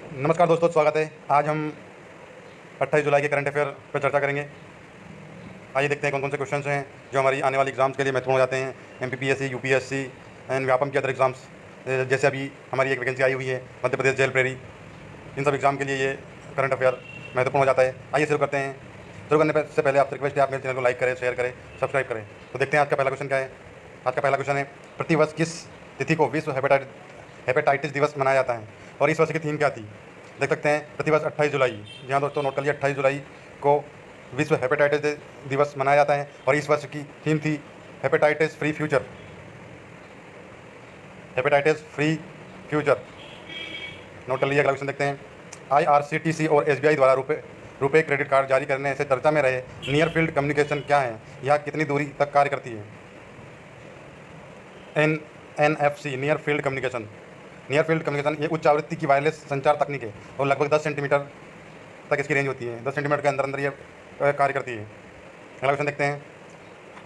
नमस्कार दोस्तों, स्वागत है। आज हम 28 जुलाई के करंट अफेयर पर चर्चा करेंगे। आइए देखते हैं कौन कौन से क्वेश्चंस हैं जो हमारी आने वाली एग्जाम्स के लिए महत्वपूर्ण हो जाते हैं। एमपीपीएससी, यूपीएससी एंड व्यापम की अदर एग्जाम्स, जैसे अभी हमारी एक वैकेंसी आई हुई है मध्य प्रदेश जेल प्रेरी, इन सब एग्जाम के लिए ये करंट अफेयर महत्वपूर्ण हो जाता है। आइए शुरू करते हैं। शुरू करने से पहले आपसे रिक्वेस्ट है, आप मेरे चैनल को लाइक करें, शेयर करें, सब्सक्राइब करें। तो देखते हैं आज का पहला क्वेश्चन क्या है। आज का पहला क्वेश्चन है, प्रतिवर्ष किस तिथि को विश्व हेपेटाइटिस दिवस मनाया जाता है, और इस वर्ष की थीम क्या थी। देख सकते हैं, प्रतिवर्ष 28 जुलाई, जी हाँ दोस्तों, नोट कर लिए, 28 जुलाई को विश्व हेपेटाइटिस दिवस मनाया जाता है, और इस वर्ष की थीम थी hepatitis free future. Hepatitis free future, note कर लीजिए। अगला क्वेश्चन देखते हैं। आईआरसीटीसी और एसबीआई द्वारा रुपए क्रेडिट कार्ड जारी करने से चर्चा में रहे नियर फील्ड कम्युनिकेशन क्या है, यह कितनी दूरी तक कार्य करती है। NFC, near field communication. Near field communication ये उच्च आवृत्ति की वायरलेस संचार तकनीक है, और लगभग 10 सेंटीमीटर तक इसकी रेंज होती है। 10 सेंटीमीटर के अंदर अंदर ये कार्य करती है। अगला क्वेश्चन देखते हैं।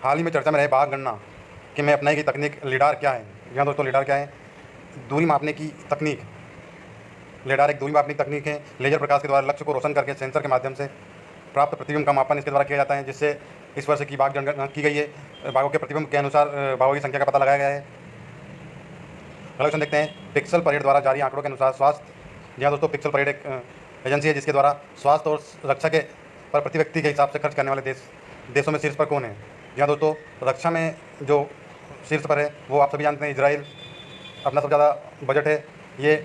हाल ही में चर्चा में रहे बाघ गणना कि में अपनाई गई तकनीक लिडार क्या है। यहाँ दोस्तों, लिडार क्या है? दूरी मापने की तकनीक। लिडार एक दूरी मापने की तकनीक है। लेजर प्रकाश के द्वारा लक्ष्य को रोशन करके सेंसर के माध्यम से प्राप्त प्रतिबिंब का मापन इसके द्वारा किया जाता है, जिससे इस वर्ष की बाघ जनगणना की गई है। बाघों के प्रतिबिंब के अनुसार बाघों की संख्या का पता लगाया गया है। अगला क्वेश्चन देखते हैं। पिक्सल परेड द्वारा जारी आंकड़ों के अनुसार स्वास्थ्य, जी हाँ दोस्तों, पिक्सल परेड एक एजेंसी है जिसके द्वारा स्वास्थ्य और रक्षा के पर प्रति व्यक्ति के हिसाब से खर्च करने वाले देशों में शीर्ष पर कौन है। जी हाँ दोस्तों, रक्षा में जो शीर्ष पर है वो आप सभी जानते हैं, इजराइल। अपना सबसे ज़्यादा बजट है ये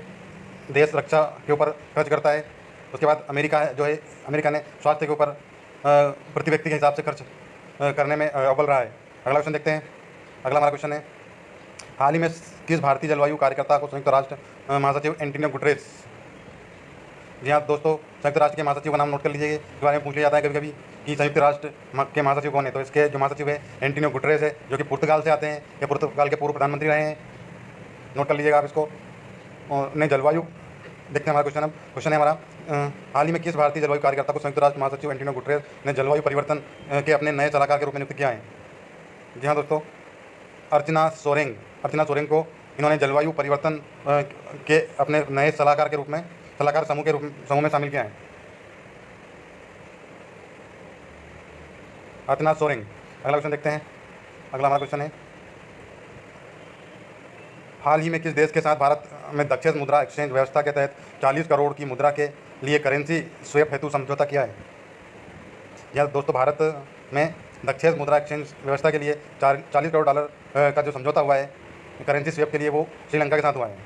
देश रक्षा के ऊपर खर्च करता है। उसके बाद अमेरिका है, जो है अमेरिका ने स्वास्थ्य के ऊपर प्रति व्यक्ति के हिसाब से खर्च करने में अव्वल रहा है। अगला क्वेश्चन देखते हैं। अगला हमारा क्वेश्चन है, हाल ही में किस भारतीय जलवायु कार्यकर्ता को संयुक्त राष्ट्र महासचिव एंटोनियो गुटरेस, जी हाँ दोस्तों, संयुक्त राष्ट्र के महासचिव का नाम नोट कर लीजिए। इसके बारे में पूछ लिया जाता है कभी कभी कि संयुक्त राष्ट्र के महासचिव कौन है। तो इसके जो महासचिव है एंटोनियो गुटरेस है, जो कि पुर्तगाल से आते हैं। ये पुर्तगाल के पूर्व प्रधानमंत्री रहे हैं। नोट कर लीजिएगा आप इसको। ने जलवायु देखते हैं हमारा क्वेश्चन। अब क्वेश्चन है हमारा, हाल ही में किस भारतीय जलवायु कार्यकर्ता को संयुक्त राष्ट्र महासचिव एंटोनियो गुटरेस ने जलवायु परिवर्तन के अपने नए सलाहकार के रूप में नियुक्त किया है। जी हाँ दोस्तों, अर्चना सोरेंग को इन्होंने जलवायु परिवर्तन के अपने नए सलाहकार के रूप में, सलाहकार समूह में शामिल किया है। अर्चना सोरेंग। अगला क्वेश्चन देखते हैं। अगला हमारा क्वेश्चन है, हाल ही में किस देश के साथ भारत में दक्षिण मुद्रा एक्सचेंज व्यवस्था के तहत 40 करोड़ की मुद्रा के लिए करेंसी स्वेप हेतु समझौता किया है। यह दोस्तों, भारत में दक्षिण मुद्रा एक्सचेंज व्यवस्था के लिए 40 करोड़ डॉलर का जो समझौता हुआ है करेंसी स्वेप के लिए, वो श्रीलंका के साथ हुआ है।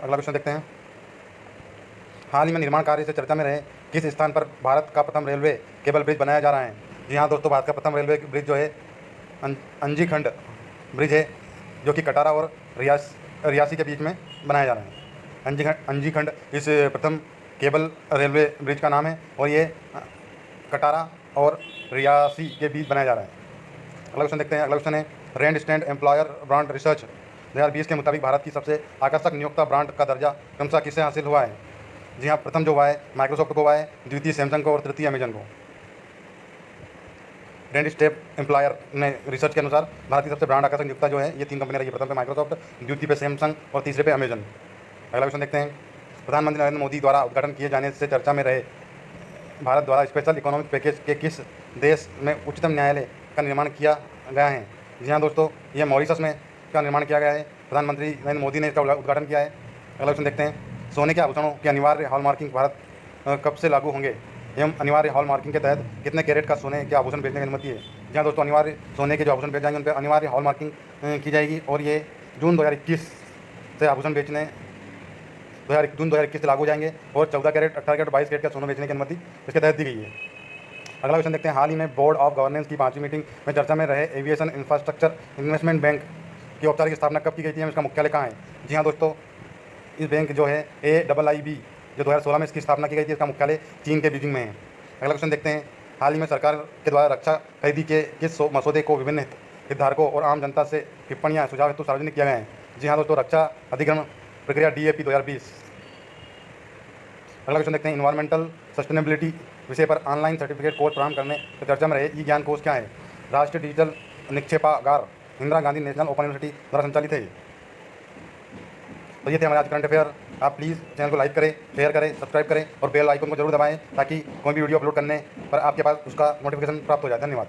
अगला क्वेश्चन देखते हैं। हाल ही में निर्माण कार्य से चर्चा में रहे किस स्थान पर भारत का प्रथम रेलवे केबल ब्रिज बनाया जा रहा है। जी हाँ दोस्तों, भारत का प्रथम रेलवे ब्रिज जो है अंजीखंड ब्रिज है, जो कि कटारा और रियासी के बीच में बनाया जा रहा है। अंजीखंड इस प्रथम केबल रेलवे ब्रिज का नाम है, और ये कटारा और रियासी के बीच बनाया जा रहा है। अगला क्वेश्चन देखते हैं। अगला क्वेश्चन है, Randstad employer brand research 2020 के मुताबिक भारत की सबसे आकर्षक नियोक्ता ब्रांड का दर्जा क्रमशः किसे हासिल हुआ है। जी हाँ, प्रथम जो हुआ है माइक्रोसॉफ्ट को हुआ है, द्वितीय सैमसंग को, और तृतीय अमेजन को। रैंड स्टेप एम्प्लॉयर ने रिसर्च के अनुसार भारत की सबसे ब्रांड आकर्षक नियोक्ता जो है ये 3 कंपनियां रही है। प्रथम पे माइक्रोसॉफ्ट, द्वितीय पे सैमसंग, और तीसरे पे अमेजन। अगला क्वेश्चन देखते हैं। प्रधानमंत्री नरेंद्र मोदी द्वारा उद्घाटन किए जाने से चर्चा में रहे भारत द्वारा स्पेशल इकोनॉमिक पैकेज के किस देश में उच्चतम न्यायालय का निर्माण किया गया है। जी हाँ दोस्तों, ये मॉरिशस में का निर्माण किया गया है। प्रधानमंत्री नरेंद्र मोदी ने इसका उद्घाटन किया है। अगला क्वेश्चन देखते हैं। सोने के आभूषणों की अनिवार्य हॉलमार्किंग भारत कब से लागू होंगे, एवं अनिवार्य हॉलमार्किंग के तहत कितने कैरेट का सोने के आभूषण बेचने की अनुमति है। जी हाँ दोस्तों, अनिवार्य सोने के जो आभूषण बेच जाएंगे उन पर अनिवार्य हॉलमार्किंग की जाएगी, और ये जून 2021 से आभूषण बेचने जून 2021 से लागू हो जाएंगे, और 14 कैरेट, 18 कैरेट, 22 कैरेट का सोना बेचने की अनुमति इसके तहत दी गई है। अगला क्वेश्चन देखते हैं। हाल ही में बोर्ड ऑफ गवर्नेंस की 5वीं मीटिंग में चर्चा में रहे एविएशन इंफ्रास्ट्रक्चर इन्वेस्टमेंट बैंक की औपचारिक स्थापना कब की गई थी, इसका मुख्यालय कहाँ है। जी हाँ दोस्तों, इस बैंक जो है AIIB जो 2016 में इसकी स्थापना की गई थी, इसका मुख्यालय चीन के बीजिंग में है। अगला क्वेश्चन देखते हैं। हाल ही में सरकार के द्वारा रक्षा खरीदी के किस मसौदे को विभिन्न हितधारकों और आम जनता से टिप्पणियाँ सुझाव हेतु सार्वजनिक किया गया है। जी हाँ दोस्तों, रक्षा अधिग्रहण प्रक्रिया DAP 2020। अगला क्वेश्चन देखते हैं। इन्वायरमेंटल सस्टेनेबिलिटी विषय पर ऑनलाइन सर्टिफिकेट कोर्स प्रदान करने पर चर्चा में रहे ई ज्ञान कोर्स क्या है। राष्ट्रीय डिजिटल निक्षेपागार Indira Gandhi National Open University द्वारा संचालित है। तो ये थे हमारे आज करंट अफेयर। आप प्लीज़ चैनल को लाइक करें, शेयर करें, सब्सक्राइब करें और बेल आइकन को जरूर दबाएं ताकि कोई भी वीडियो अपलोड करने पर आपके पास उसका नोटिफिकेशन प्राप्त हो जाए। धन्यवाद।